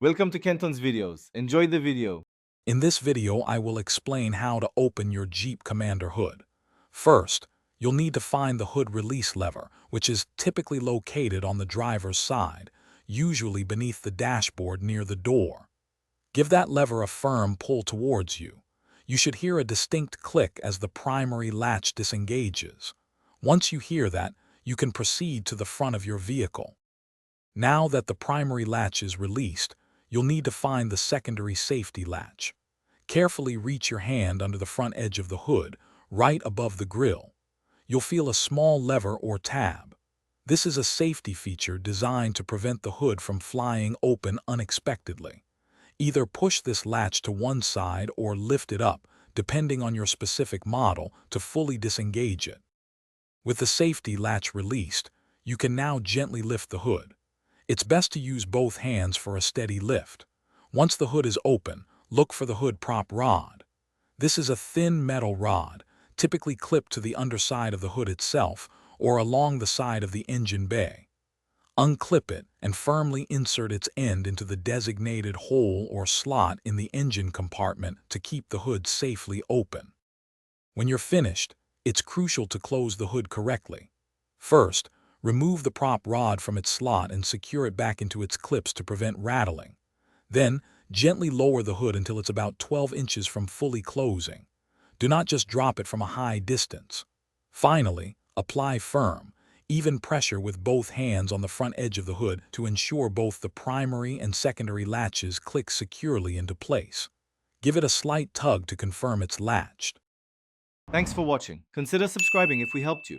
Welcome to Kenton's videos. Enjoy the video. In this video, I will explain how to open your Jeep Commander hood. First, you'll need to find the hood release lever, which is typically located on the driver's side, usually beneath the dashboard near the door. Give that lever a firm pull towards you. You should hear a distinct click as the primary latch disengages. Once you hear that, you can proceed to the front of your vehicle. Now that the primary latch is released, you'll need to find the secondary safety latch. Carefully reach your hand under the front edge of the hood, right above the grille. You'll feel a small lever or tab. This is a safety feature designed to prevent the hood from flying open unexpectedly. Either push this latch to one side or lift it up, depending on your specific model, to fully disengage it. With the safety latch released, you can now gently lift the hood. It's best to use both hands for a steady lift. Once the hood is open, look for the hood prop rod. This is a thin metal rod, typically clipped to the underside of the hood itself or along the side of the engine bay. Unclip it and firmly insert its end into the designated hole or slot in the engine compartment to keep the hood safely open. When you're finished, it's crucial to close the hood correctly. First, remove the prop rod from its slot and secure it back into its clips to prevent rattling. Then, gently lower the hood until it's about 12 inches from fully closing. Do not just drop it from a high distance. Finally, apply firm, even pressure with both hands on the front edge of the hood to ensure both the primary and secondary latches click securely into place. Give it a slight tug to confirm it's latched. Thanks for watching. Consider subscribing if we helped you.